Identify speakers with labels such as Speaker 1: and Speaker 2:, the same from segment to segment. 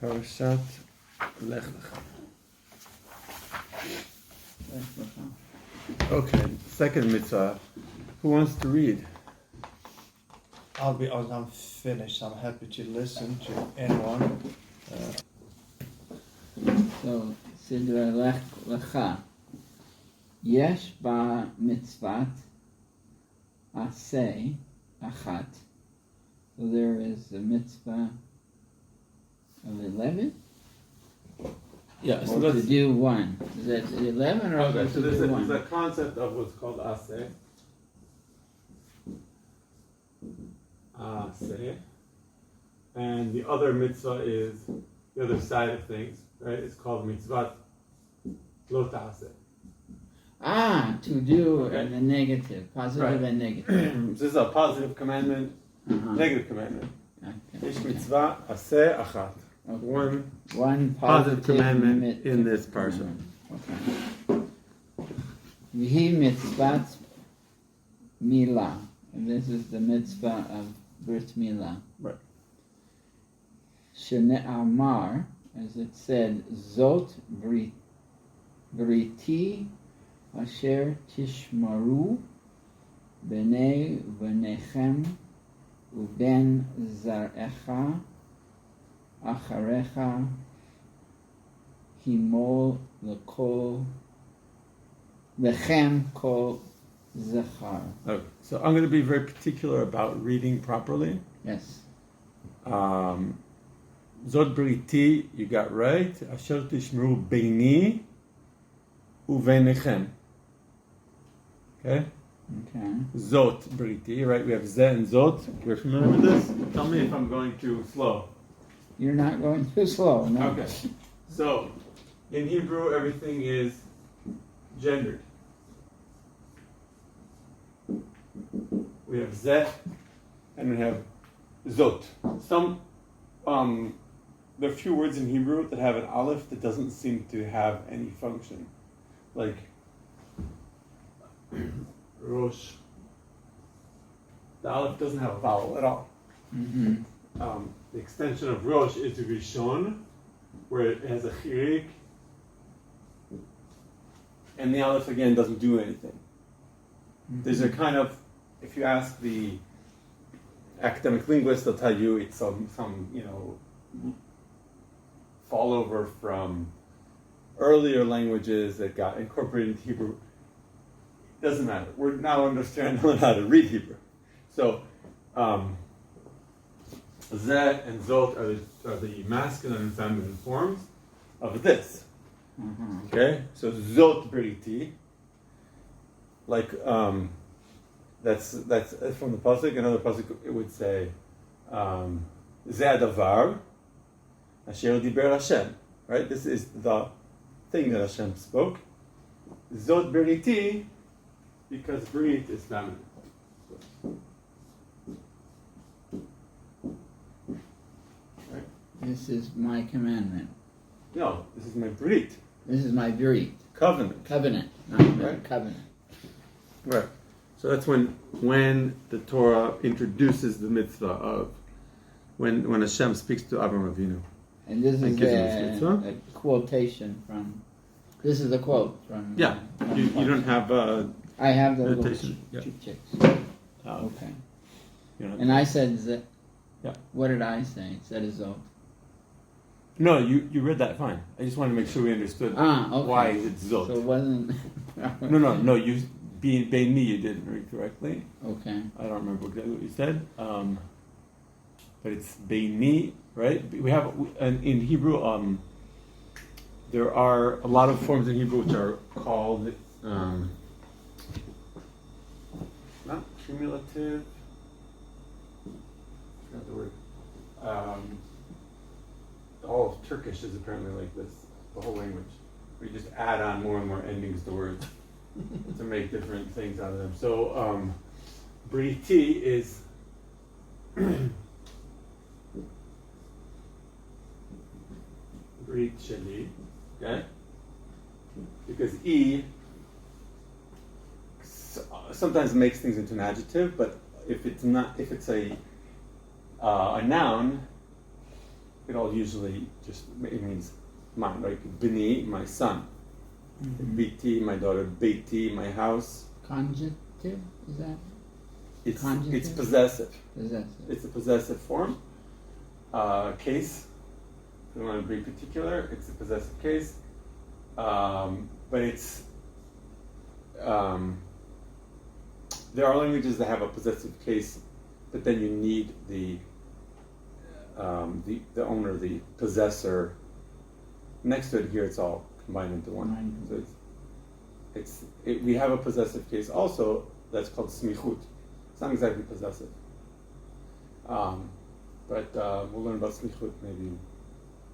Speaker 1: Parashat Lech Lecha. Okay, second mitzvah. Who wants to read?
Speaker 2: I'll be honest, I'm finished. I'm happy to listen to anyone.
Speaker 3: So, Sidra Lech Lecha. Yesh ba mitzvat aseh achat. So there is a mitzvah of 11?
Speaker 1: Yeah, so
Speaker 3: Or
Speaker 1: let's
Speaker 3: to do one. Is that 11 or
Speaker 1: okay, so
Speaker 3: to do one?
Speaker 1: there's a concept of what's called aseh. Aseh. And the other mitzvah is the other side of things, right? It's called mitzvah lo ta'aseh.
Speaker 3: To do
Speaker 1: Okay.
Speaker 3: the negative, positive
Speaker 1: Right.
Speaker 3: and negative.
Speaker 1: This is a positive commandment, negative commandment. Ish mitzvah aseh achat.
Speaker 3: Okay.
Speaker 1: One
Speaker 3: One
Speaker 1: positive commandment in this parsha.
Speaker 3: Okay. V'hi mitzvat Mila. And this is the mitzvah of Brit Mila.
Speaker 1: Right.
Speaker 3: Shene'amar, as it said, Zot Briti Asher Tishmaru B'nei V'nechem Uben Zarecha Acharecha Himol L'kol Lechem Kol Zechar.
Speaker 1: Okay. So I'm going to be very particular about reading properly.
Speaker 3: Yes.
Speaker 1: Zod Briti, you got right. Asher tishmeru beini uvenechem. Okay?
Speaker 3: Okay.
Speaker 1: Zot Briti, right? We have Ze and Zot. You're familiar with this? Tell me if I'm going too slow.
Speaker 3: You're not going too slow, no?
Speaker 1: Okay. So, in Hebrew, everything is gendered. We have Ze and we have Zot. There are a few words in Hebrew that have an aleph that doesn't seem to have any function. Like Rosh. The aleph doesn't have a vowel at all.
Speaker 3: Mm-hmm.
Speaker 1: The extension of Rosh is Rishon, where it has a chirik, and the aleph again doesn't do anything.
Speaker 3: Mm-hmm.
Speaker 1: There's a kind of, if you ask the academic linguist, they'll tell you it's some fallover from earlier languages that got incorporated into Hebrew. It doesn't matter. We're now understanding how to read Hebrew. So, Zeh and Zot are the masculine and feminine forms of this.
Speaker 3: Mm-hmm.
Speaker 1: Okay? So Zot Briti, like, that's from the pasuk. Another pasuk it would say, Zeh Adavar Asher Diber Hashem. Right? This is the thing that Hashem spoke. Zot Briti, because Brit is feminine. Right?
Speaker 3: This is my commandment.
Speaker 1: No, this is my Brit.
Speaker 3: This is my Brit.
Speaker 1: Covenant.
Speaker 3: Covenant, not
Speaker 1: Right.
Speaker 3: covenant.
Speaker 1: Right. So that's when the Torah introduces the mitzvah of when Hashem speaks to Abraham Avinu.
Speaker 3: And this
Speaker 1: And
Speaker 3: is
Speaker 1: gives him this mitzvah.
Speaker 3: a quotation from. This is a quote from.
Speaker 1: Yeah. You don't have
Speaker 3: I have the little
Speaker 1: notation. Yeah.
Speaker 3: chicks.
Speaker 1: um,
Speaker 3: Okay.
Speaker 1: you know,
Speaker 3: And I said that.
Speaker 1: Yeah.
Speaker 3: What did I say? Said a Zot.
Speaker 1: no, you read that fine. I just wanted to make sure we understood
Speaker 3: Okay.
Speaker 1: why it's Zot.
Speaker 3: So it wasn't.
Speaker 1: No. You Beini you didn't read correctly.
Speaker 3: Okay.
Speaker 1: I don't remember exactly what you said. But it's Beini, right? We have in Hebrew. There are a lot of forms in Hebrew which are called not cumulative. I forgot the word. All of Turkish is apparently like this. The whole language. We just add on more and more endings to words to make different things out of them. So, Briti is Brit Sheli, okay? Because E sometimes makes things into an adjective, but if it's a noun, it all usually just it means mine, right? Bini, my son. Biti, my daughter. Beiti, my house.
Speaker 3: Conjunctive, is that?
Speaker 1: It's
Speaker 3: Conjunctive?
Speaker 1: possessive.
Speaker 3: Possessive.
Speaker 1: It's a possessive form. Case. If we want to be particular, it's a possessive case. But it's there are languages that have a possessive case, but then you need the owner, the possessor. Next to it here, it's all combined into one. So we have a possessive case also that's called smichut. It's not exactly possessive, but we'll learn about smichut maybe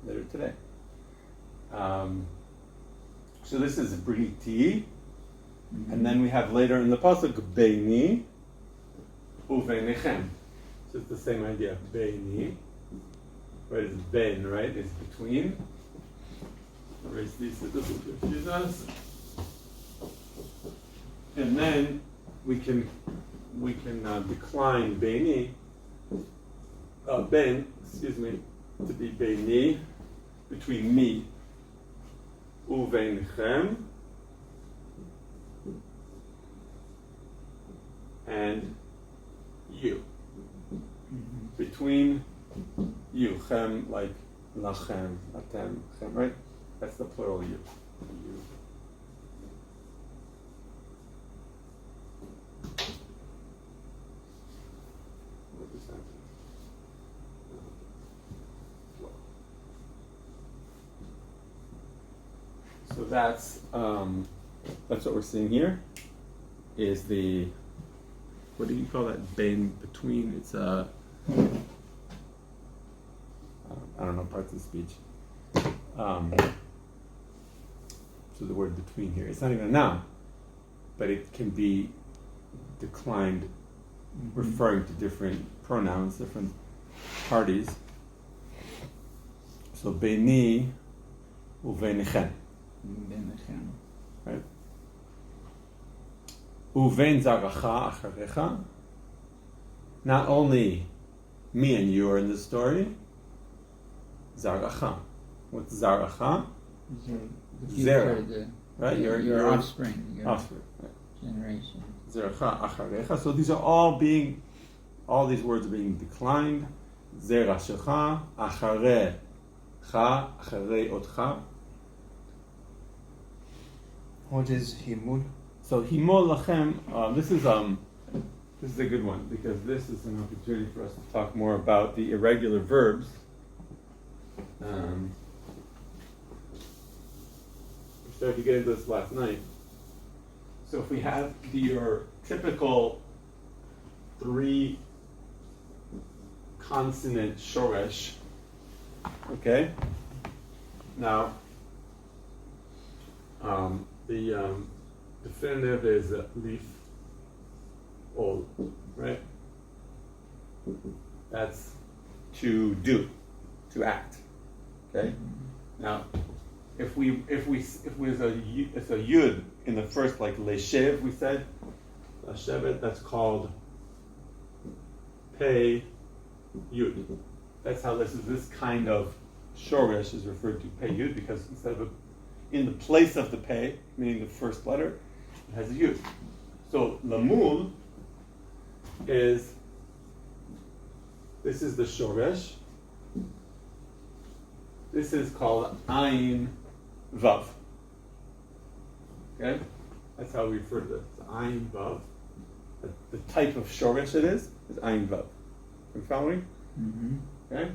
Speaker 1: later today. So this is briti, and then we have later in the pasuk beini uvenichem. So it's the same idea. Beini, right? It's ben, right? It's between. Erase these so it doesn't confuse us. And then we can decline beini, ben, to be beini, between me, uvenichem, and you. Between you, chem, like lachem, atem, chem, right? That's the plural you. What is that? So that's what we're seeing here. Is the, what do you call that? Bein, between. It's I don't know, parts of speech. So the word between here, it's not even a noun, but it can be declined, referring to different pronouns, different parties. So beini uvenichem. Right? Uven zaracha acharecha. Not only me and you are in the story. Zaracha. What's zaracha? Zera, right? Your
Speaker 3: offspring. Your
Speaker 1: offspring. Right.
Speaker 3: Generation.
Speaker 1: Zeracha acharecha. So these are all these words are being declined. Zera shecha, acharecha, acharei otcha.
Speaker 2: What is himul?
Speaker 1: So himol lachem. This is a good one because this is an opportunity for us to talk more about the irregular verbs. We started to get into this last night. So if we have your typical 3 consonant shoresh, okay? Now, the definitive is leaf, ol, right? That's to do, to act, okay? Now, if it's a yud in the first, like leshev, we said leshevet, that's called pei yud. That's how this kind of shoresh is referred to, pei yud, because instead of in the place of the pei, meaning the first letter, it has a yud. So lamul this is the shoresh. This is called ayin vav. Okay? That's how we refer to this. Ayin vav. The type of shoresh it is ayin vav. You following?
Speaker 3: Mm-hmm.
Speaker 1: Okay?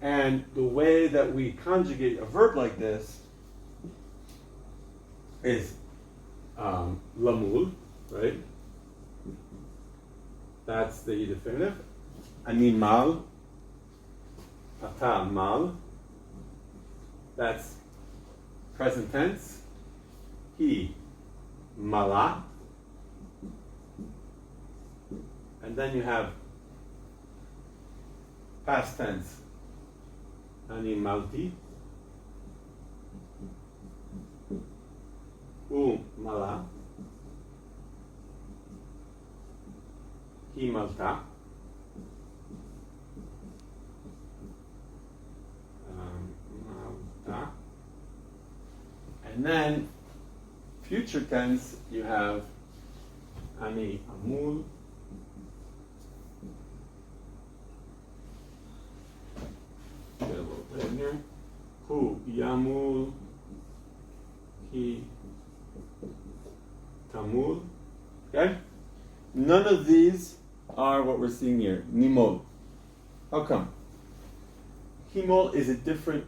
Speaker 1: And the way that we conjugate a verb like this is lamul, right? That's the definitive. Ani mal. Ata mal. That's present tense. He mala. And then you have past tense. Ani malti. Mala. He malta. And then future tense, you have Ani Amul. Get a little bit in here. Hu Yamul. He Tamul. Okay? None of these are what we're seeing here. Nimol. How come? Himol is a different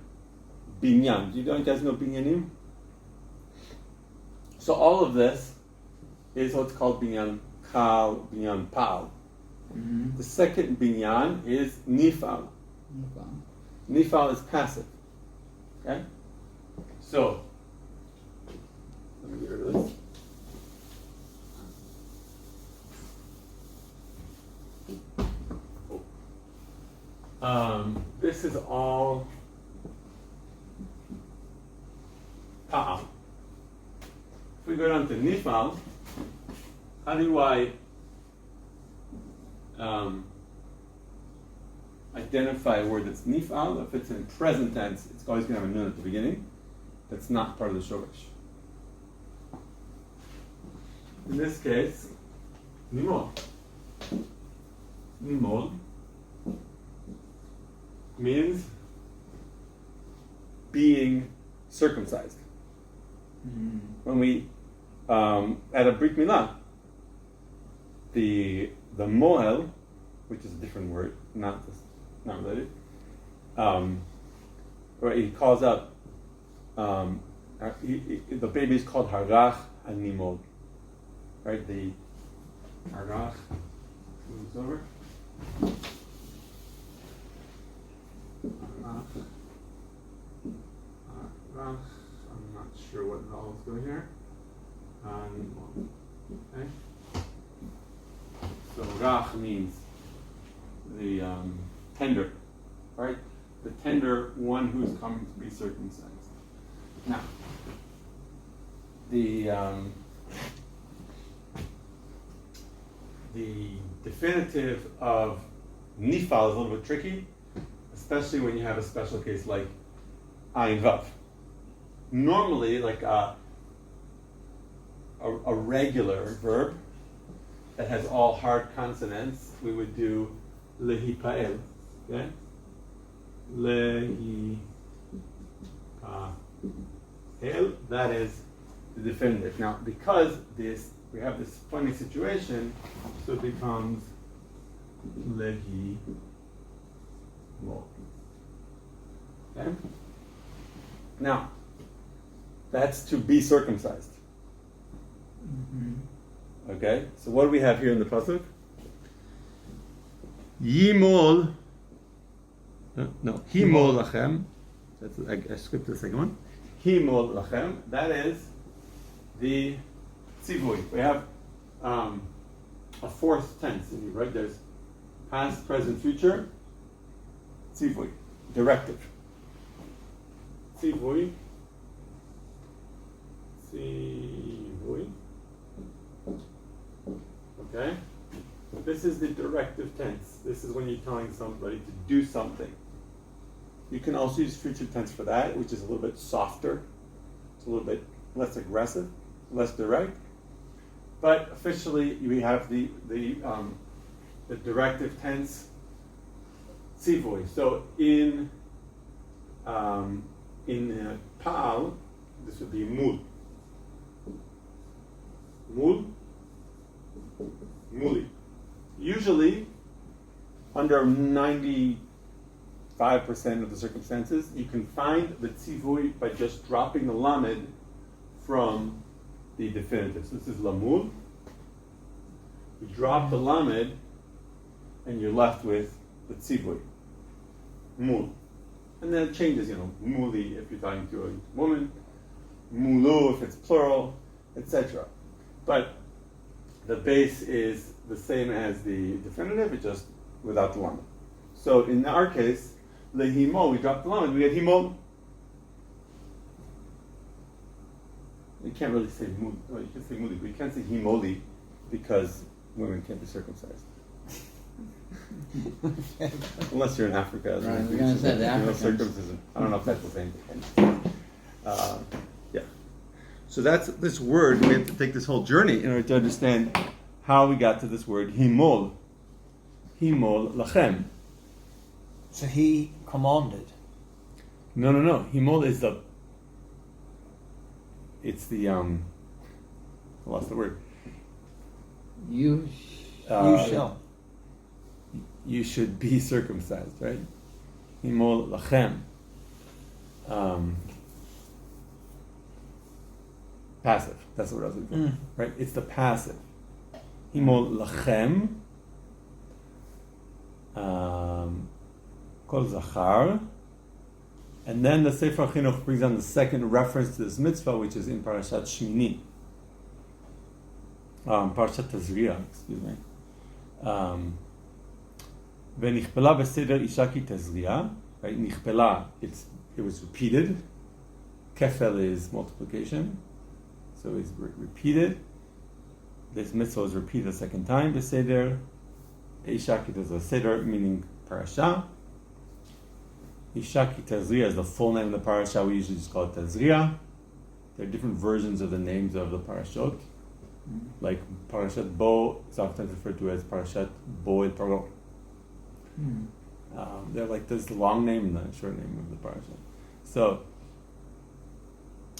Speaker 1: binyan. Do you guys know binyanim? So all of this is what's called binyan kal, binyan pal.
Speaker 3: Mm-hmm.
Speaker 1: The second binyan is nifal. Nifal is passive. Okay? So, let me get rid of this. This is all pa'al. If we go down to nifal, how do I identify a word that's nifal? If it's in present tense, it's always going to have a nun at the beginning. That's not part of the shoresh. In this case, nimol. Nimol means being circumcised.
Speaker 3: Mm-hmm.
Speaker 1: When we at a Brit Mila, the moel, which is a different word, not related, where he calls up the baby is called harach animod, right? The harach moves over. I'm not sure what vowels go here. Okay. So rach means the tender, right? The tender one who's coming to be circumcised. Now, the definitive of nifal is a little bit tricky, especially when you have a special case like ayin vav. Normally, like a regular verb that has all hard consonants, we would do lehipael. Okay? Lehipael. That is the definitive. Now, because we have this funny situation, so it becomes lehi mo. Okay? Now, that's to be circumcised.
Speaker 3: Mm-hmm.
Speaker 1: Okay? So what do we have here in the pasuk? Yimol. No, himol lachem. I skipped the second one. Himol lachem. That is the tzivui. We have a fourth tense in here, right? There's past, present, future. Tzivui. Directive. Tzivui. Tzivui. Okay? This is the directive tense. This is when you're telling somebody to do something. You can also use future tense for that, which is a little bit softer. It's a little bit less aggressive, less direct. But officially, we have the directive tense, tzivui. So in pa'al, this would be mul. Mul, muli. Usually, under 95% of the circumstances, you can find the tzivui by just dropping the lamed from the definitive. So this is lamul. You drop the lamed, and you're left with the tzivui. Mul. And then it changes, muli if you're talking to a woman, mulu if it's plural, etc. But the base is the same as the definitive, it's just without the lamed. So in our case, lehimo, we dropped the lamed, we get himo. You can't really say muli, well, you can say muli, but you can't say himoli because women can't be circumcised. Unless you're in Africa.
Speaker 3: Right, we're going to say the Africans.
Speaker 1: Circumcision. I don't know if that's the same thing. Yeah. So that's this word. We have to take this whole journey in order to understand how we got to this word himol. Himol lachem.
Speaker 2: So he commanded.
Speaker 1: No. Himol is I lost the word.
Speaker 3: You
Speaker 2: You shall.
Speaker 1: You should be circumcised, right? Himol lachem. Passive. That's what I was looking for. Right? It's the passive. Himol lachem. Kol zachar. And then the Sefer HaChinuch brings on the second reference to this mitzvah, which is in Parashat Shmini. Parashat Tazria, excuse me. V'nichpela b'seder isha ki tazria. Right? Nichpela, it was repeated. Kefel is multiplication. So it's repeated. This mitzvah is repeated a second time. B'seder isha ki tazria. Seder meaning parasha. Isha ki tazria is the full name of the parasha. We usually just call it tazria. There are different versions of the names of the parashot. Like Parashat Bo is often referred to as Parashat Bo el Paro. They're like this long name and the short name of the parasha. So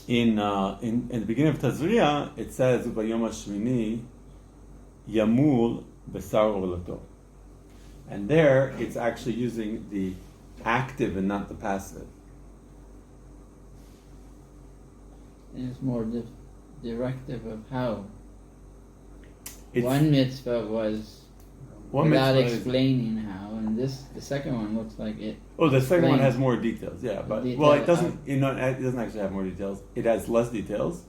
Speaker 1: in the beginning of Tazria, it says Vayom Hashmini Yamul Besar Olato, and there it's actually using the active and not the passive.
Speaker 3: And it's more directive of how. One mitzvah was without explaining how, and the second one looks like it.
Speaker 1: Oh, the second one has more details. Yeah, but it doesn't. It doesn't actually have more details. It has less details.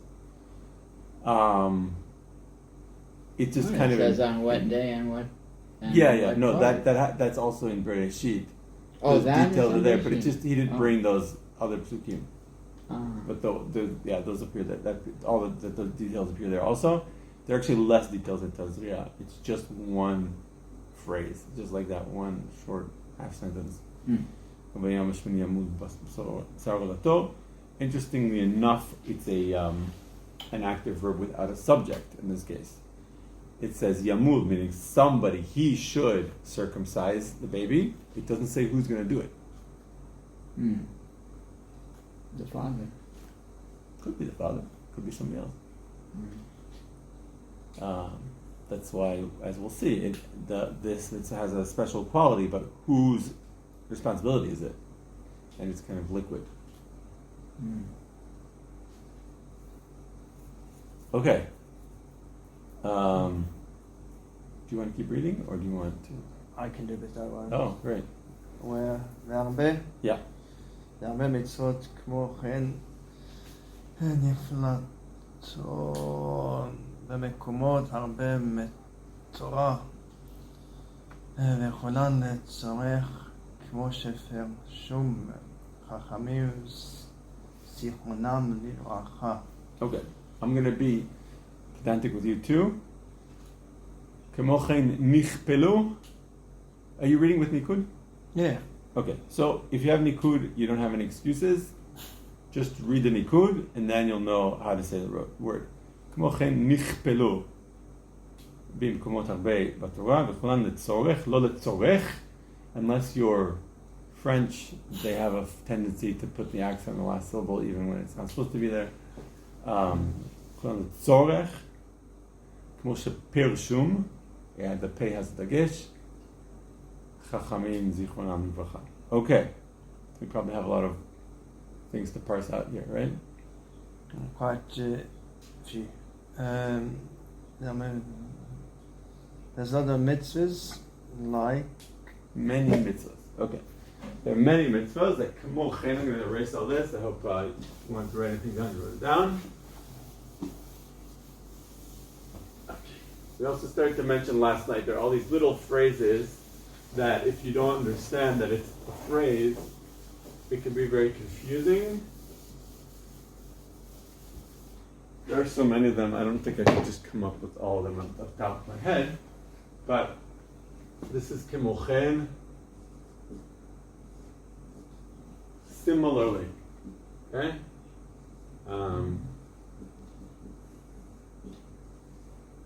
Speaker 1: It just kind of
Speaker 3: says on what day and what. And
Speaker 1: yeah. No, that's also in Bereshit. Those details are there, but it just he didn't bring those other psukim. But those appear that all the details appear there also. There are actually less details in Tazria. It's just one phrase, just like that one short half sentence. Interestingly enough, it's an active verb without a subject in this case. It says yamul, meaning somebody, he should circumcise the baby. It doesn't say who's going to do it.
Speaker 3: The father.
Speaker 1: Could be the father. Could be somebody else. That's why, as we'll see, this has a special quality, but whose responsibility is it? And it's kind of liquid. Okay. Do you want to keep reading, or do you want to?
Speaker 2: I can do it that way.
Speaker 1: Oh, great.
Speaker 2: והרבה?
Speaker 1: Yeah.
Speaker 2: והרבה מצוות כמו כן נפלטות במקומות הרבה מתורה ויכולן לצורך כמו שפרשום חכמים זיכרונם לברכה.
Speaker 1: Okay, I'm going to be pedantic with you too. כמו כן נכפלו. Are you reading with Nikud?
Speaker 2: Yeah.
Speaker 1: Okay, so if you have Nikud, you don't have any excuses. Just read the Nikud, and then you'll know how to say the word. כמו כן נכפלו במקומות הרבה בתורה, וכולן לצורך, לא לצורך, unless you're French, they have a tendency to put the accent on the last syllable even when it's not supposed to be there. כולן לצורך, כמו שפרשום, yeah, the pay has דגש, חכמים זיכרונם לברכה. Okay, we probably have a lot of things to parse out here, right?
Speaker 2: Quite few. There's other mitzvahs like
Speaker 1: many mitzvahs. Okay, there are many mitzvahs. Like כמו כן, I'm going to erase all this. I hope you want to write anything down. You wrote it down. Okay. We also started to mention last night there are all these little phrases that if you don't understand that it's a phrase, it can be very confusing. There are so many of them, I don't think I can just come up with all of them off the top of my head. But this is כמו כן. Similarly. Okay?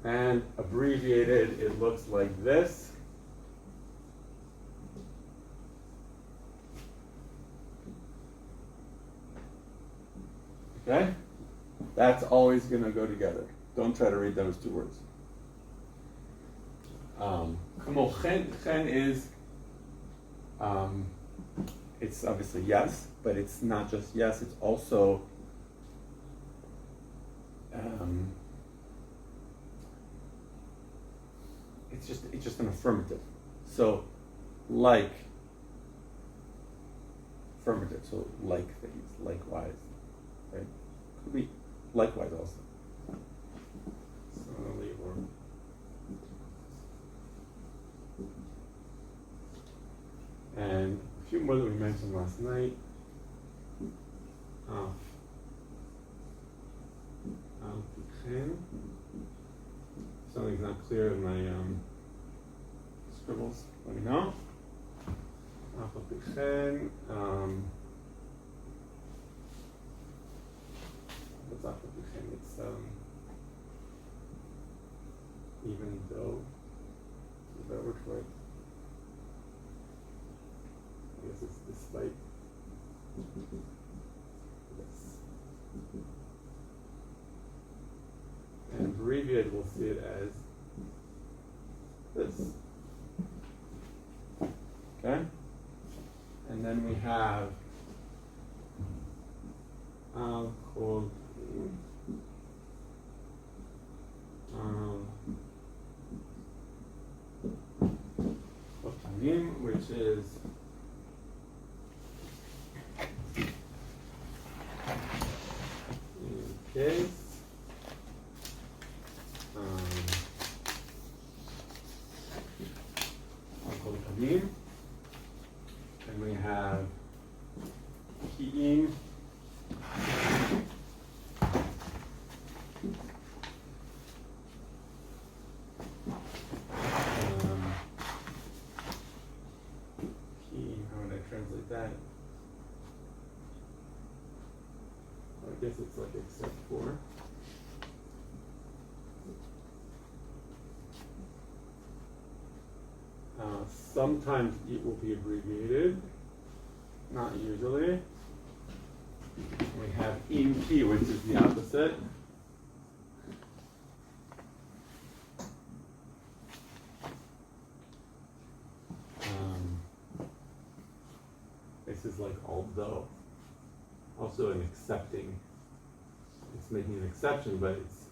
Speaker 1: And abbreviated, it looks like this. Okay? That's always going to go together. Don't try to read them as two words. Chen is, it's obviously yes, but it's not just yes, it's also it's just an affirmative. So like affirmative, so like things, likewise. Right? Could be likewise also. Similarly or and a few more that we mentioned last night. Something's not clear in my scribbles. Let me know. What's it's even though. Is that word for it? I guess it's despite. Yes. And abbreviated, we'll see it as this. Okay? And then we have called which is in case and we have ki'im how would I translate that? Well, I guess it's like except for. Sometimes it will be abbreviated, not usually. We have imki, which is the opposite. This is like although. Also an accepting. It's making an exception, but it's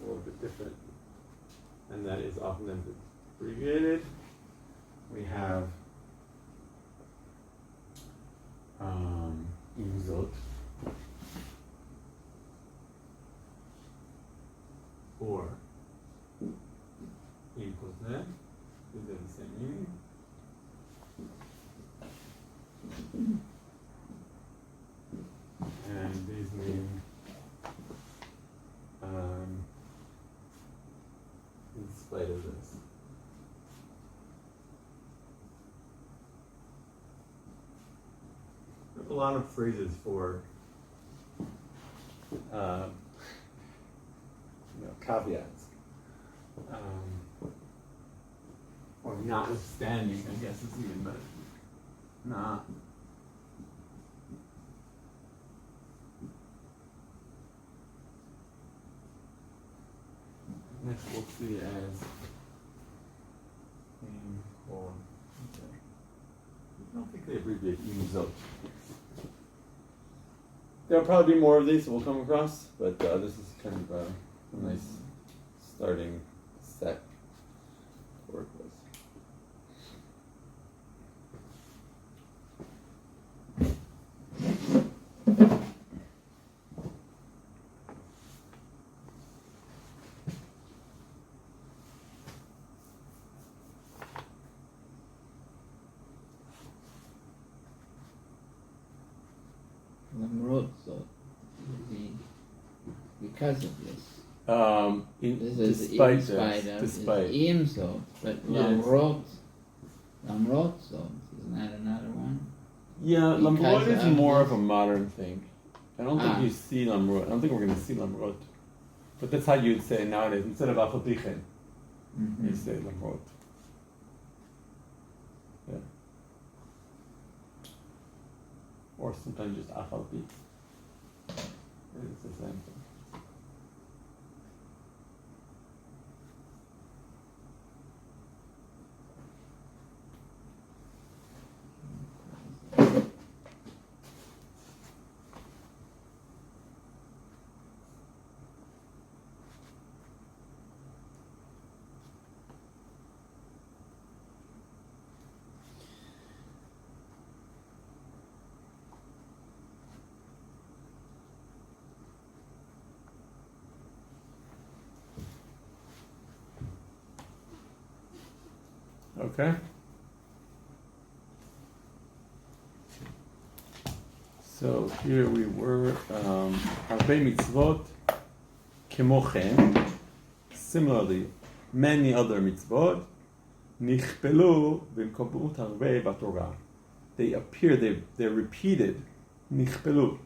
Speaker 1: a little bit different. And that is often abbreviated. We have imzot or imkozeh. These are the same meaning. And these mean in spite of this. There's a lot of phrases for caveats. Or notwithstanding, I guess is even better. Not. Next we'll see as or okay. I don't think they abbreviate imzot. There'll probably be more of these that we'll come across, but this is kind of a nice starting set to work with.
Speaker 3: Because of this.
Speaker 1: Despite
Speaker 3: this,
Speaker 1: despite.
Speaker 3: Imzot, but
Speaker 1: Yes.
Speaker 3: Lamrot zot, isn't that another one?
Speaker 1: Yeah, Lamrot is more of a modern thing. I don't think
Speaker 3: Ah.
Speaker 1: you see Lamrot. I don't think we're going to see Lamrot But that's how you'd say it nowadays. Instead of afalpichen, you say lamrot. Yeah. Or sometimes just afalpi. It's the same thing. Okay. So here we were, Harbe mitzvot kemochen. Similarly, many other mitzvot nichpelu b'mkomut harbe b'Torah. They appear, they're repeated. Nichpelu.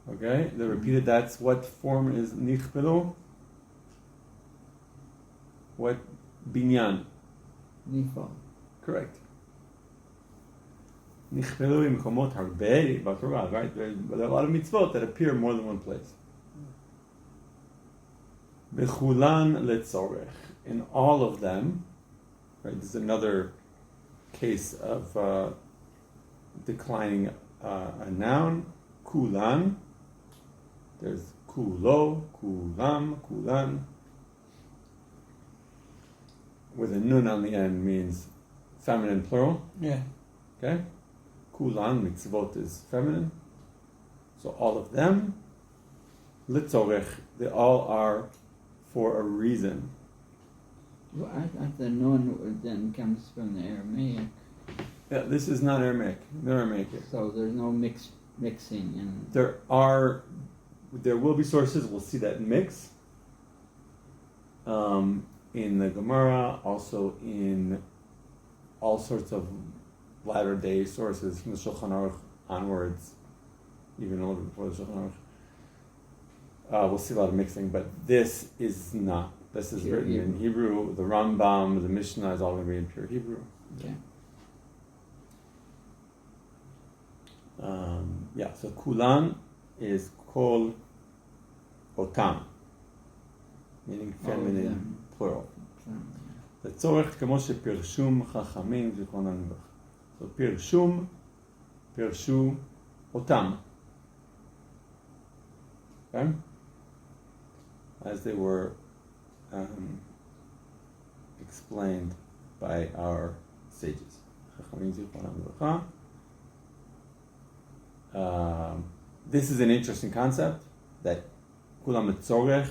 Speaker 1: Okay, they're repeated. That's what form is nichpelu? What binyan?
Speaker 3: Default.
Speaker 1: Correct. Nichpelu imkomot harbe b'Torah. Right, there are a lot of mitzvot that appear more than one place. Bechulan letzorech. In all of them, right, this is another case of declining a noun. Kulan. There's kulo, kulam, kulan. With a nun on the end means feminine plural.
Speaker 2: Yeah.
Speaker 1: Okay? Kulan, mitzvot is feminine. So all of them, litzorech, they all are for a reason.
Speaker 3: Well, I thought the nun then comes from the Aramaic.
Speaker 1: Yeah, this is not Aramaic. No Aramaic here.
Speaker 3: So there's no mixing in.
Speaker 1: There will be sources, we'll see that mix. In the Gemara, also in all sorts of latter-day sources from the Shulchan Aruch onwards, even a little bit before the Shulchan Aruch. We'll see a lot of mixing, but this is not. This is written in Hebrew. The Rambam, the Mishnah is all going to be in pure Hebrew.
Speaker 3: Okay.
Speaker 1: So kulan is kol otam, meaning feminine plural. לצורך כמו שפרשום חכמים זיכרונם לברכה. So פרשום, פרשו אותם. Okay? As they were explained by our sages. חכמים זיכרונם לברכה. This is an interesting concept, that kulam letzorech,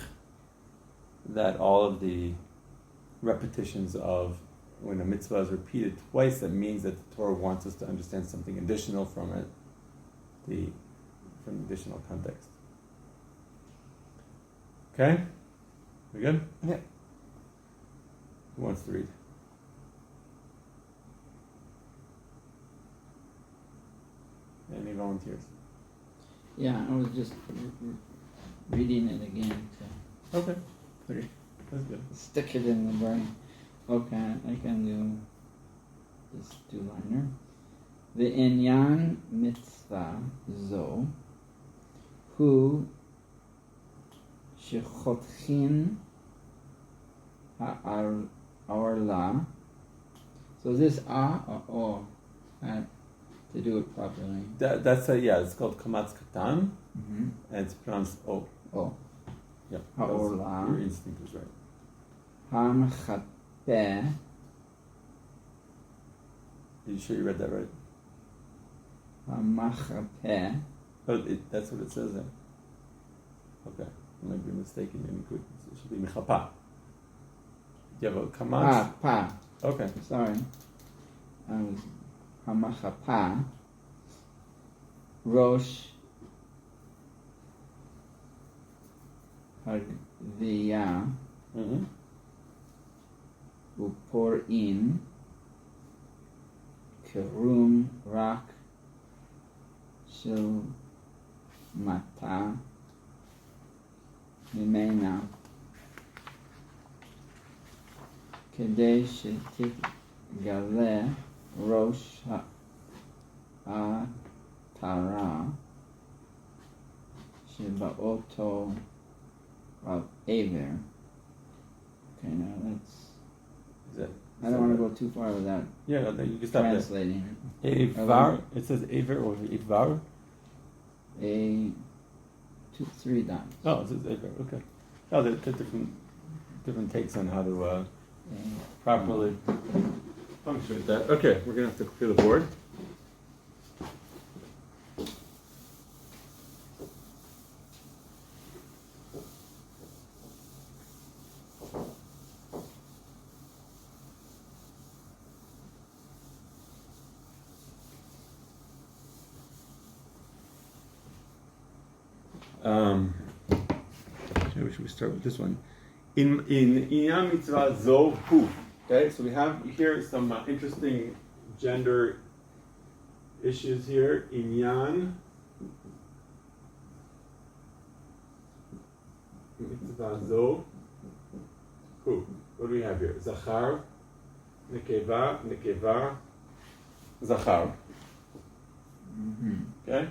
Speaker 1: that all of the repetitions of when a mitzvah is repeated twice, that means that the Torah wants us to understand something additional from it, from the additional context. Okay? We good?
Speaker 2: Yeah.
Speaker 1: Who wants to read? Any volunteers?
Speaker 3: Yeah, I was just reading it again to
Speaker 1: Okay,
Speaker 3: put it,
Speaker 1: that's good.
Speaker 3: stick it in the brain. Okay, I can do this two-liner. Ve'inyan mitzvah zo hu shechotchin ha'arla. So is this or o? To do it properly.
Speaker 1: It's called kamatz katan,
Speaker 3: Mm-hmm.
Speaker 1: and it's pronounced o.
Speaker 3: Oh.
Speaker 1: Yeah,
Speaker 3: Ha'orla.
Speaker 1: your instinct was right.
Speaker 3: Hamchapeh.
Speaker 1: Are you sure you read that right?
Speaker 3: Hamachapeh.
Speaker 1: Oh, that's what it says there. Okay, I might be mistaken. It should be mechapa. You have a kamatz.
Speaker 3: Pa.
Speaker 1: Okay.
Speaker 3: Sorry. Hamachapeh. Rosh Hagviya.
Speaker 1: Mm-hmm.
Speaker 3: Uporin. Kerum Rak Shil Mata ממנה כדי שתגלה ראש העטרה שבאותו עבר. Okay, now that's...
Speaker 1: Is that,
Speaker 3: I don't want to go too far without
Speaker 1: yeah, you can stop there.
Speaker 3: translating it.
Speaker 1: Avar, it says Aver or Itvar.
Speaker 3: Three dots.
Speaker 1: Oh, it says Aver, okay. Oh, there are different takes on how to properly punctuate that. Okay, we're going to have to clear the board. Maybe should we start with this one? In inyan mitzvah zo hu. Okay, so we have here some interesting gender issues here. Inyan mitzvah zo hu. What do we have here? Zachar, nekeva, zachar.
Speaker 3: Mm-hmm.
Speaker 1: Okay.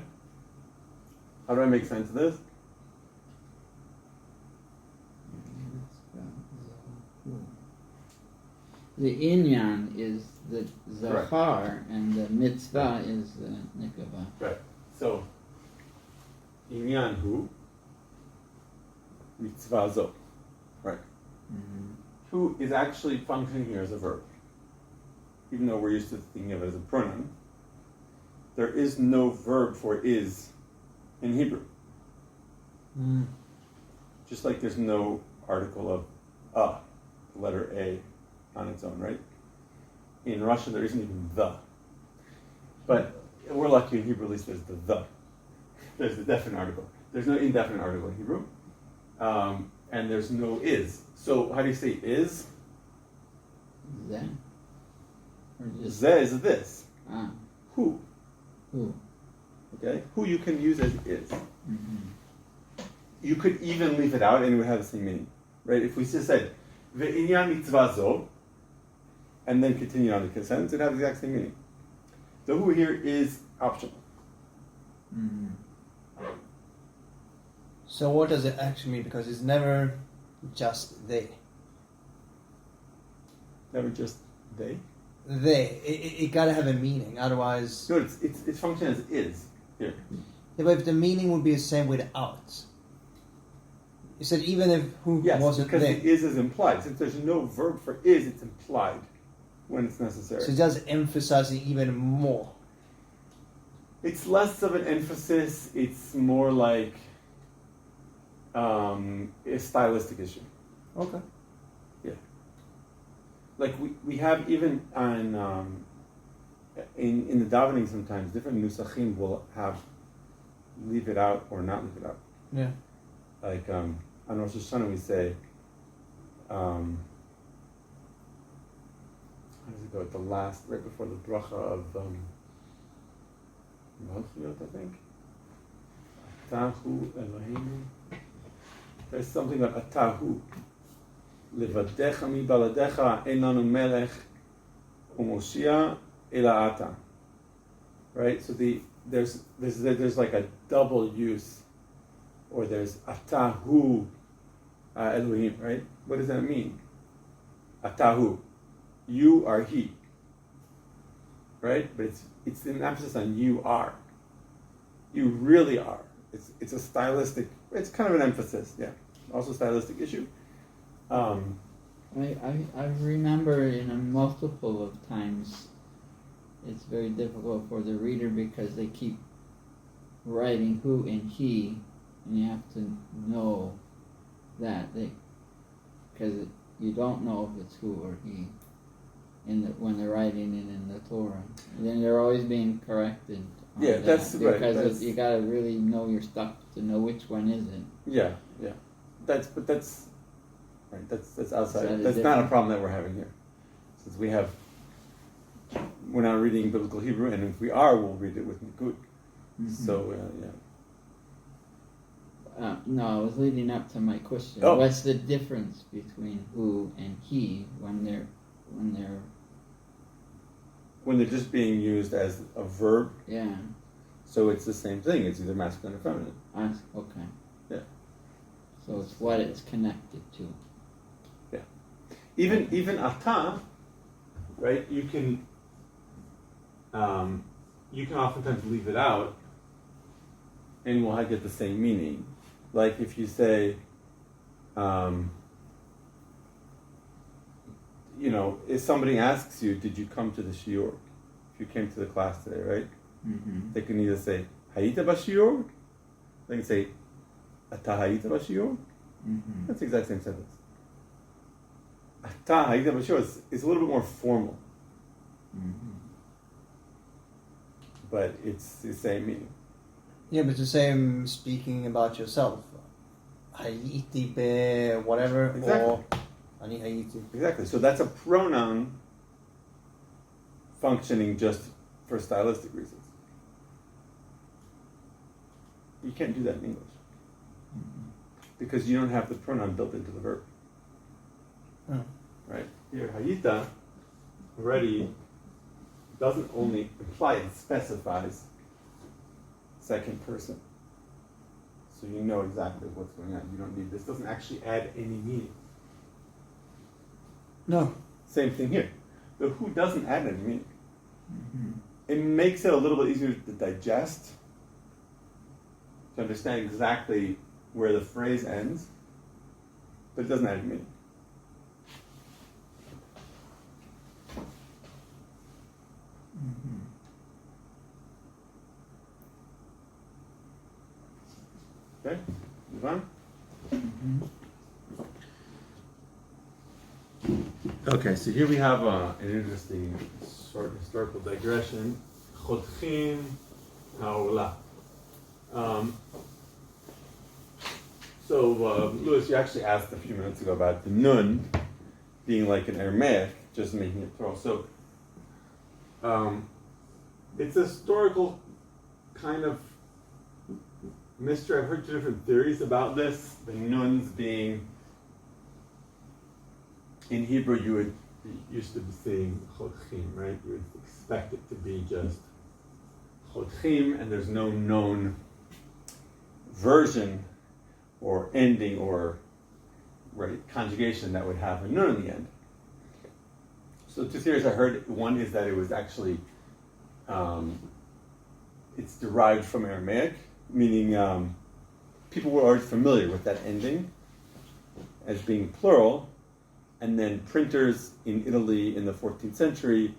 Speaker 1: How do I make sense of this?
Speaker 3: The inyan is the zachar and the mitzvah is the nekeva.
Speaker 1: Right. So, inyan hu, mitzvah zo. Right.
Speaker 3: Mm-hmm.
Speaker 1: Hu is actually functioning here as a verb. Even though we're used to thinking of it as a pronoun, there is no verb for is in Hebrew.
Speaker 2: Mm.
Speaker 1: Just like there's no article of the letter A on its own, right? In Russian, there isn't even the. But we're lucky in Hebrew, at least there's the. There's the definite article. There's no indefinite article in Hebrew. And there's no is. So how do you say is?
Speaker 3: Zeh? Or just...
Speaker 1: Zeh is this.
Speaker 3: Ah.
Speaker 1: Who.
Speaker 3: Who.
Speaker 1: Okay? Who you can use as is.
Speaker 3: Mm-hmm.
Speaker 1: You could even leave it out and it would have the same meaning. Right? If we just said, Ve'inyan mitzvah zo, and then continue on the sentence, it would have the exact same meaning. The who here is optional.
Speaker 3: Mm-hmm.
Speaker 2: So what does it actually mean? Because it's never just they.
Speaker 1: Never just they.
Speaker 2: They. It gotta have a meaning, otherwise...
Speaker 1: No, it's function as is here.
Speaker 2: Yeah, but if the meaning would be the same without. You said even if who
Speaker 1: Yes,
Speaker 2: wasn't
Speaker 1: because
Speaker 2: they.
Speaker 1: the is implied. Since there's no verb for is, it's implied when it's necessary.
Speaker 2: So it does emphasize it even more.
Speaker 1: It's less of an emphasis. It's more like a stylistic issue.
Speaker 2: Okay.
Speaker 1: Yeah. Like we have even on in the davening sometimes different nusachim will have leave it out or not leave it out.
Speaker 2: Yeah.
Speaker 1: Like on Rosh Hashanah we say, how does it go? At the last, right before the bracha of Malchut, I think. Atahu Eloheinu. There's something about Atahu. Levadecha mi baladecha ein lanu melech umoshia ela ata. Right. So there's like a double use. Or there's Atahu Elohim, right? What does that mean? Atahu, you are he, right? But it's an emphasis on you are. You really are. It's a stylistic. It's kind of an emphasis, yeah. Also a stylistic issue.
Speaker 3: I remember multiple of times. It's very difficult for the reader because they keep writing who and he. And you have to know that because you don't know if it's who or he when they're writing it in the Torah. And then they're always being corrected.
Speaker 1: Yeah, that's right.
Speaker 3: Because you gotta really know your stuff to know which one is it.
Speaker 1: Yeah. That's right. That's outside. That's not a problem that we're having here, since we're not reading biblical Hebrew, and if we are, we'll read it with Nikud. Mm-hmm. So yeah.
Speaker 3: No, I was leading up to my question.
Speaker 1: Oh.
Speaker 3: What's the difference between who and he when they're
Speaker 1: When they're just being used as a verb,
Speaker 3: yeah?
Speaker 1: so it's the same thing. It's either masculine or feminine.
Speaker 3: Okay.
Speaker 1: Yeah.
Speaker 3: So it's what it's connected to.
Speaker 1: Even ata, right? You can oftentimes leave it out, and we'll get the same meaning. Like if you say, if somebody asks you, "Did you come to the shiur?" If you came to the class today, right?
Speaker 3: Mm-hmm.
Speaker 1: They can either say "Hayita b'shiur," they can say "Ata hayita b'shiur."
Speaker 3: Mm-hmm.
Speaker 1: That's the exact same sentence. Ata hayita b'shiur is a little bit more formal,
Speaker 3: Mm-hmm.
Speaker 1: but it's the same meaning.
Speaker 2: Yeah, but it's the same speaking about yourself. Hayiti be whatever,
Speaker 1: Exactly.
Speaker 2: or ani hayiti.
Speaker 1: Exactly. So that's a pronoun functioning just for stylistic reasons. You can't do that in English because you don't have the pronoun built into the verb.
Speaker 2: Oh.
Speaker 1: Right? Here, hayita already doesn't only imply, it specifies second person. So you know exactly what's going on. You don't need, this doesn't actually add any meaning.
Speaker 2: No.
Speaker 1: Same thing here. The who doesn't add any meaning.
Speaker 3: Mm-hmm.
Speaker 1: It makes it a little bit easier to digest, to understand exactly where the phrase ends, but it doesn't add any meaning.
Speaker 3: Mm-hmm.
Speaker 1: Okay? Move on?
Speaker 3: Mm-hmm.
Speaker 1: Okay, so here we have an interesting sort of historical digression. Chodchim ha'ola. Louis, you actually asked a few minutes ago about the nun being like an Aramaic, just making it plural. So, it's a historical kind of mystery. I've heard two different theories about this. The nuns being, in Hebrew, you used to be saying chodchim, right? You would expect it to be just chodchim, and there's no known version or ending or conjugation that would have a nun in the end. So two theories I heard. One is that it was actually, it's derived from Aramaic, meaning people were already familiar with that ending as being plural, and then printers in Italy in the 14th century,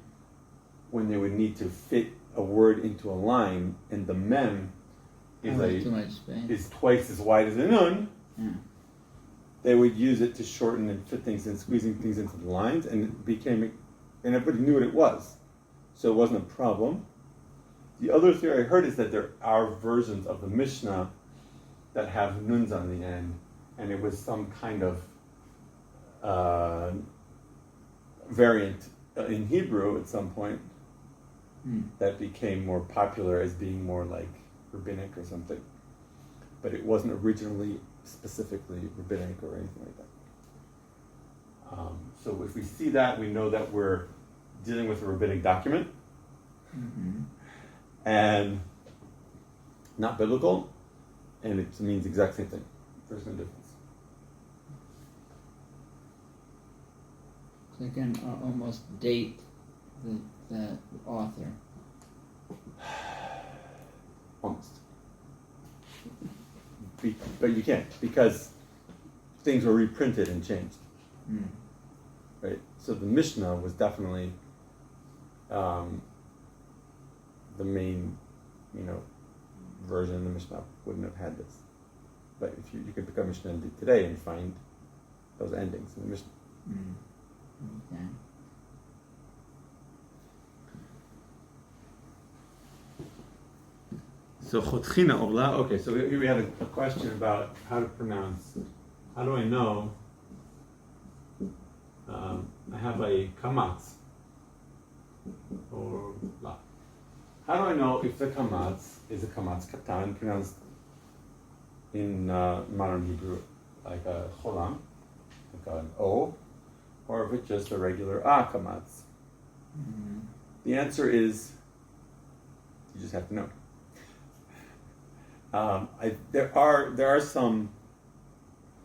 Speaker 1: when they would need to fit a word into a line, and the mem is twice as wide as a nun, they would use it to shorten and fit things and squeezing things into the lines, and and everybody knew what it was, so it wasn't a problem. The other theory I heard is that there are versions of the Mishnah that have nuns on the end, and it was some kind of variant in Hebrew at some point that became more popular as being more like rabbinic or something. But it wasn't originally specifically rabbinic or anything like that. So if we see that, we know that we're dealing with a rabbinic document and not biblical, and it means the exact same thing. There's no difference.
Speaker 3: So you can almost date the author.
Speaker 1: Almost. But you can't, because things were reprinted and changed. Right? So the Mishnah was definitely the main, version of the Mishnah wouldn't have had this. But if you could pick up Mishnah today and find those endings in the Mishnah.
Speaker 3: Okay.
Speaker 1: So Chotchina Orla. Okay, so here we had a question about how to pronounce. How do I know? I have a kamatz or la. How do I know if the kamatz is a kamatz katan pronounced in modern Hebrew, like a cholam, like an O, or if it's just a regular kamatz.
Speaker 3: Mm-hmm.
Speaker 1: The answer is, you just have to know. There are some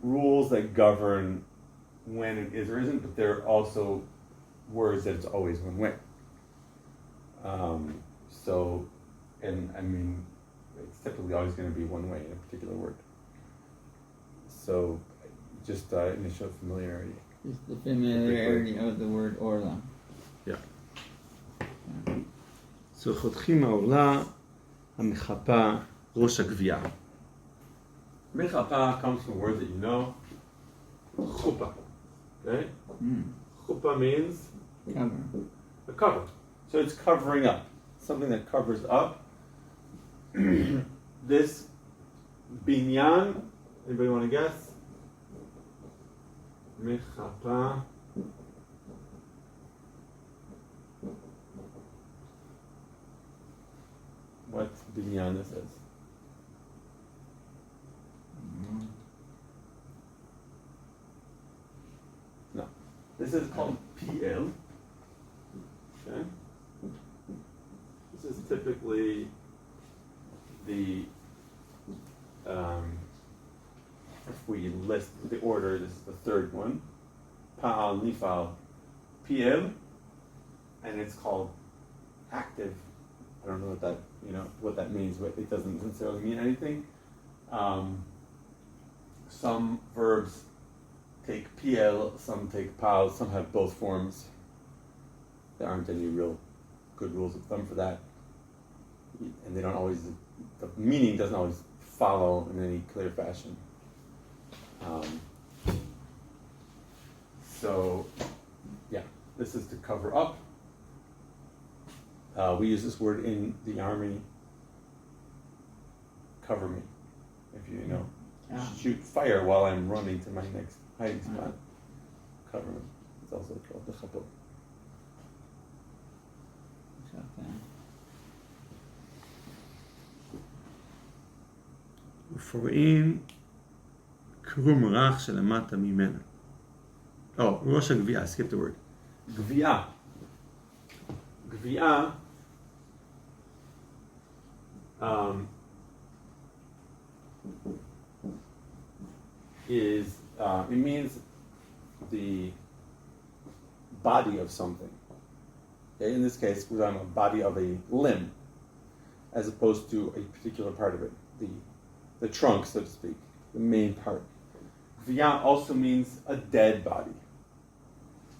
Speaker 1: rules that govern when it is or isn't, but there are also words that it's always one way. It's typically always going to be one way in a particular word. So, just initial familiarity.
Speaker 3: Just the familiarity of the word orla.
Speaker 1: Yeah. So, חותכים העורלה המחפה ראש הגבייה. מחפה comes from a word that you know, chuppah. Okay? Chuppah means
Speaker 3: Cover.
Speaker 1: a cover. So it's covering up. Something that covers up. This binyan, anybody want to guess? Mechapa. What binyan this is? No. This is called PL. Okay? This is typically the, if we list the order, this is the third one. Pa'al, nifal, PL, and it's called active. I don't know what that means, but it doesn't necessarily mean anything. Some verbs take PL, some take PAL, some have both forms. There aren't any real good rules of thumb for that. And they don't always, the meaning doesn't always follow in any clear fashion. This is to cover up. We use this word in the army. Cover me, if you know. Shoot fire while I'm running to my next hiding spot. Cover me. It's also called the chapo. ופורעים קרום רך שלמטה ממנה. ראש הגבייה, skip the word. גבייה. גבייה is, it means the body of something. Okay, in this case, we're talking about the body of a limb, as opposed to a particular part of it, the trunk, so to speak, the main part. Gviya also means a dead body,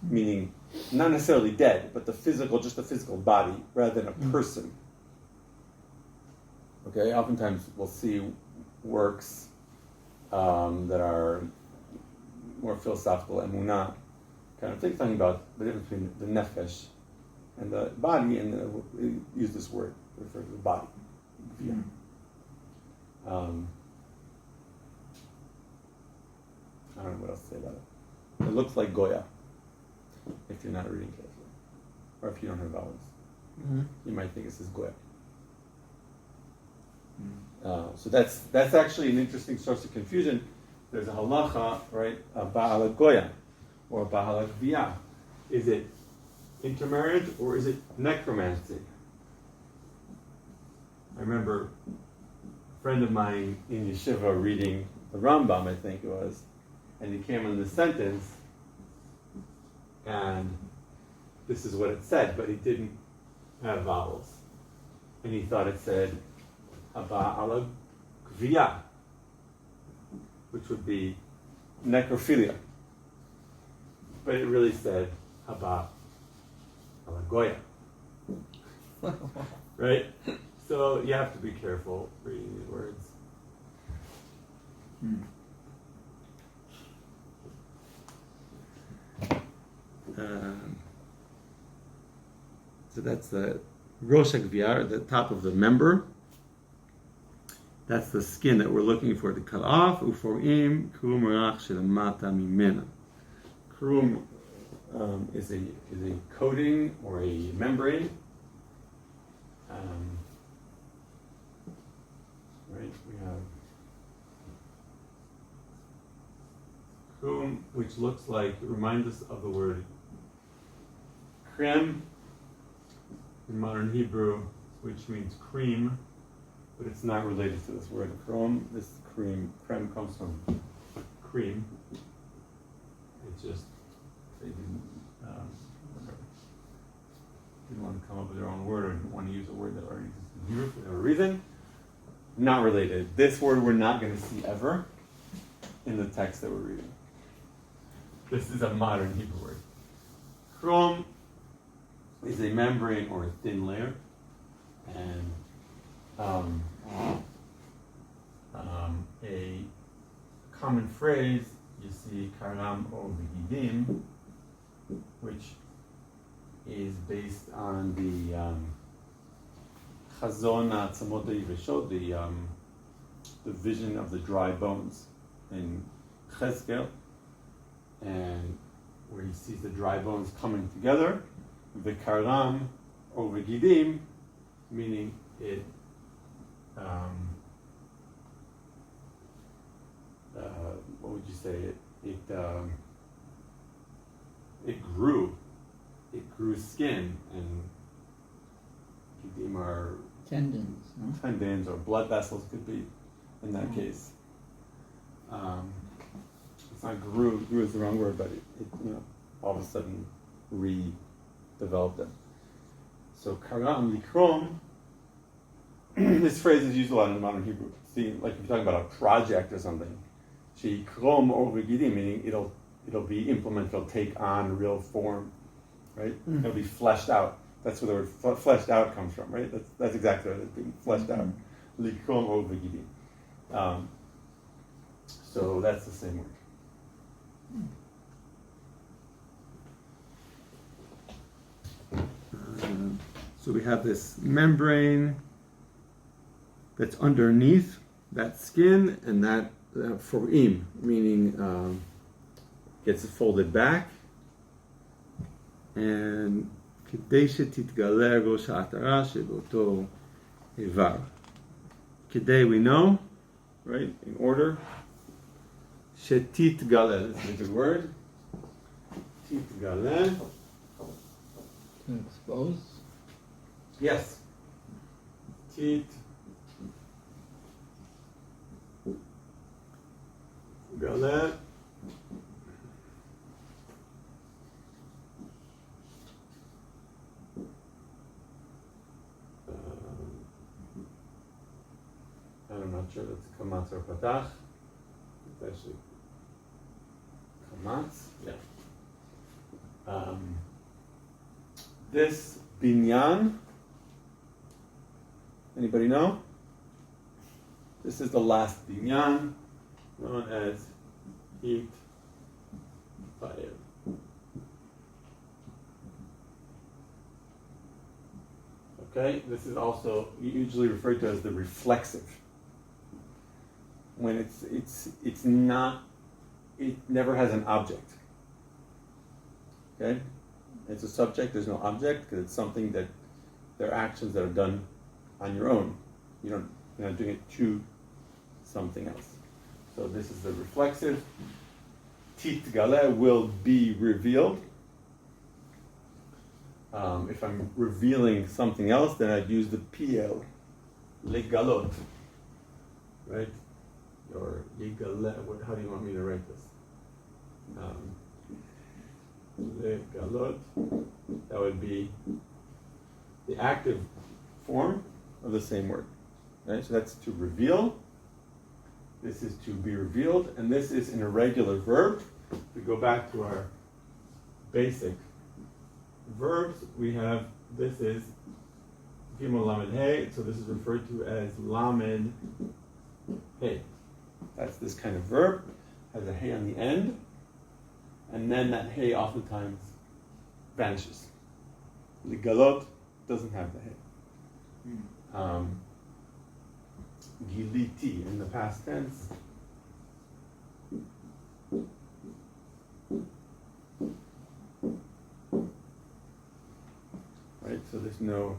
Speaker 1: meaning not necessarily dead, but just the physical body, rather than a person. Okay, oftentimes we'll see works that are more philosophical, emunah kind of things, talking about the difference between the nefesh and the body, and we use this word to refer to the body. I don't know what else to say about it. It looks like Goya, if you're not reading carefully, or if you don't have vowels. You might think this is Goya. So that's actually an interesting source of confusion. There's a halacha, right? A ba'ala Goya, or a ba'ala Gviya. Is it intermarriage or is it necromancy? I remember a friend of mine in yeshiva reading the Rambam, I think it was, and he came on this sentence, and this is what it said, but it didn't have vowels. And he thought it said, Haba ala Gviya, which would be necrophilia. But it really said, Haba ala Goya. Right? So you have to be careful reading these words. So that's the Rosh HaGviya, the top of the member. That's the skin that we're looking for to cut off. Uforim krum rach shelamata mimena. Krum is a coating or a membrane. Right? We have Krum, which looks like, reminds us of the word krem in modern Hebrew, which means cream, but it's not related to this word krom. This krem comes from cream. It's just, they didn't want to come up with their own word, or didn't want to use a word that already exists in Hebrew for whatever reason. Not related. This word we're not going to see ever in the text that we're reading. This is a modern Hebrew word. Krom is a membrane or a thin layer, and a common phrase you see karam o v'gidim, which is based on the chazon ha'atzamot ha'yiveshot, the vision of the dry bones in Cheskel, and where he sees the dry bones coming together, v'karam o v'gidim, meaning it what would you say? It grew skin, and gidim are
Speaker 3: tendons, no?
Speaker 1: Tendons or blood vessels could be in that case. It's not grew is the wrong word, but it all of a sudden redeveloped them. So karam likrom, this phrase is used a lot in modern Hebrew. See, like if you're talking about a project or something, she krom over gidim, meaning it'll be implemented, it'll take on real form, right? It'll be fleshed out. That's where the word fleshed out comes from, right? That's exactly what it's being fleshed out. Likrom over gidim. So that's the same word. So we have this membrane that's underneath that skin, and that forim, meaning gets folded back, and כדי שתתגלה ראש העטרה שבאותו איבר. כדי, we know, right, in order. שתתגלה, this is a good word. תתגלה.
Speaker 3: To expose?
Speaker 1: Yes. תתגלה. I'm not sure that's kamatz or patach. It's actually kamatz. Yeah. This binyan. Anybody know? This is the last binyan, known as heat fire. Okay, this is also usually referred to as the reflexive. When it's not, it never has an object. Okay, it's a subject. There's no object because it's something that they're actions that are done on your own. You're not doing it to something else. So this is the reflexive. Titgale will be revealed. If I'm revealing something else, then I'd use the PL, legalot, right? Or yigale, how do you want me to write this? Legalot, that would be the active form of the same word. Right? So that's to reveal. This is to be revealed, and this is an irregular verb. If we go back to our basic verbs, we have, this is Gimel Lamed Hey, so this is referred to as Lamed Hey. That's this kind of verb, has a hey on the end, and then that hey oftentimes vanishes. Ligalot doesn't have the hey. Giliti in the past tense. Right, so there's no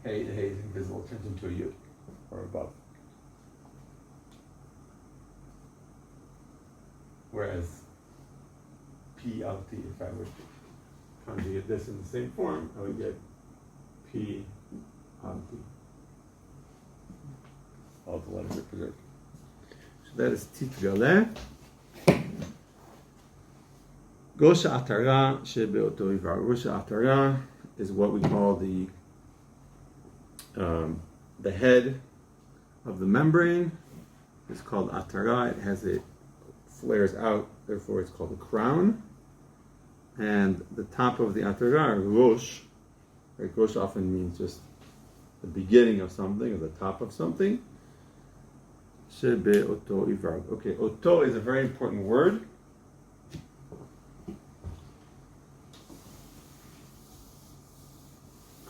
Speaker 1: hey, the hey is invisible, turns into a yud or above. Whereas P L T. If I were to conjugate this in the same form, I would get P L T. All the letters are preserved. So that is Titgale. Gosha Atara Shebeoto Ivar. Gosha Atara is what we call the head of the membrane. It's called Atara. It flares out, therefore it's called a crown. And the top of the Atara, Rosh, right? Rosh often means just the beginning of something or the top of something. Shebe Oto Ivar. Okay, Oto is a very important word.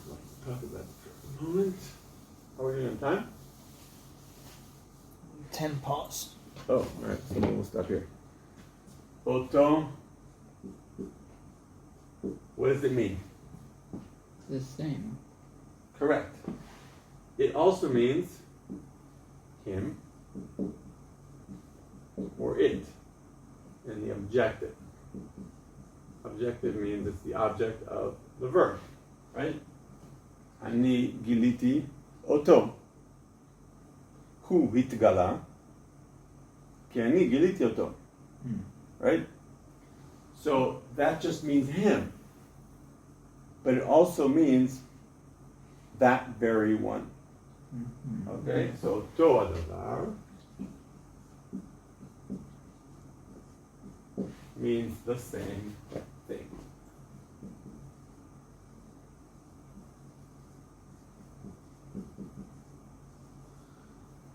Speaker 1: Let's talk about it for a moment. How are we doing on time?
Speaker 2: 10 past.
Speaker 1: Oh, all right. So we'll stop here. Oto. What does it mean?
Speaker 3: It's the same.
Speaker 1: Correct. It also means him or it in the objective. Objective means it's the object of the verb, right? Ani giliti oto. Hu hitgala. Ki ani giliti oto. Right? So that just means him. But it also means that very one. Okay? So to adavar means the same thing.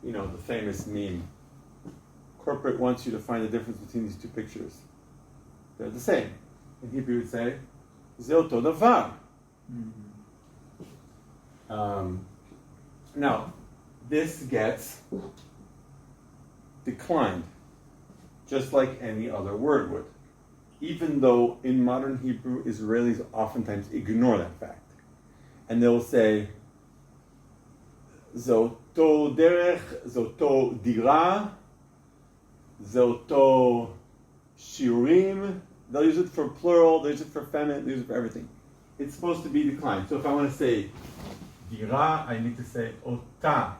Speaker 1: You know, the famous meme. Corporate wants you to find the difference between these two pictures. They're the same. In Hebrew, we would say, Ze oto davar. Now, this gets declined, just like any other word would. Even though in modern Hebrew, Israelis oftentimes ignore that fact. And they'll say, Zoto derech, zoto dira, zoto shiurim. They'll use it for plural, they'll use it for feminine, they'll use it for everything. It's supposed to be declined. So if I want to say dira, I need to say ota.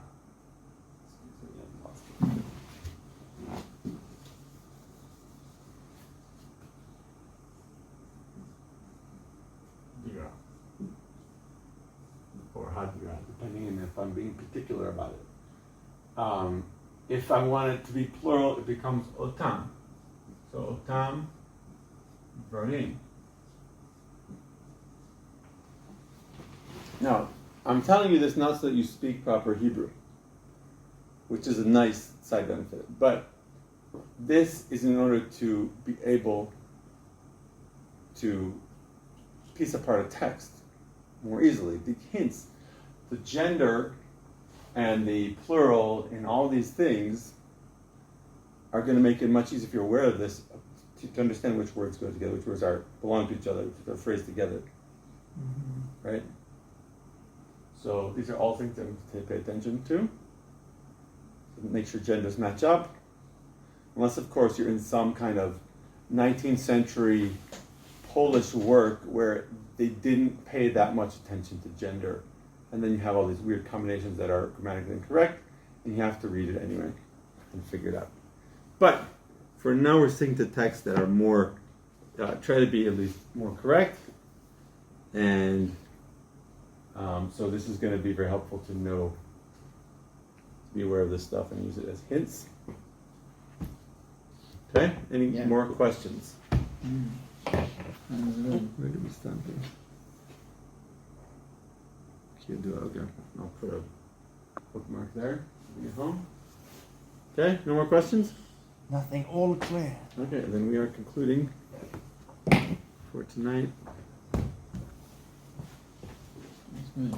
Speaker 1: Dira. Or hadira, depending on if I'm being particular about it. If I want it to be plural, it becomes otam. So otam, varim. Now, I'm telling you this not so that you speak proper Hebrew, which is a nice side benefit, but this is in order to be able to piece apart a text more easily. The hints, the gender and the plural and all these things are going to make it much easier if you're aware of this to understand which words go together, which words belong to each other, which are phrased together. Right? So these are all things that we have to pay attention to. So make sure genders match up. Unless, of course, you're in some kind of 19th century Polish work where they didn't pay that much attention to gender. And then you have all these weird combinations that are grammatically incorrect, and you have to read it anyway and figure it out. But for now, we're sticking to texts that are more, try to be at least more correct. And so this is going to be very helpful to know, to be aware of this stuff and use it as hints. Okay? Any more questions? Where did we stop here? Okay, I'll put a bookmark there. Bring it home. Okay, no more questions?
Speaker 2: Nothing, all clear.
Speaker 1: Okay, then we are concluding for tonight.
Speaker 3: That's good.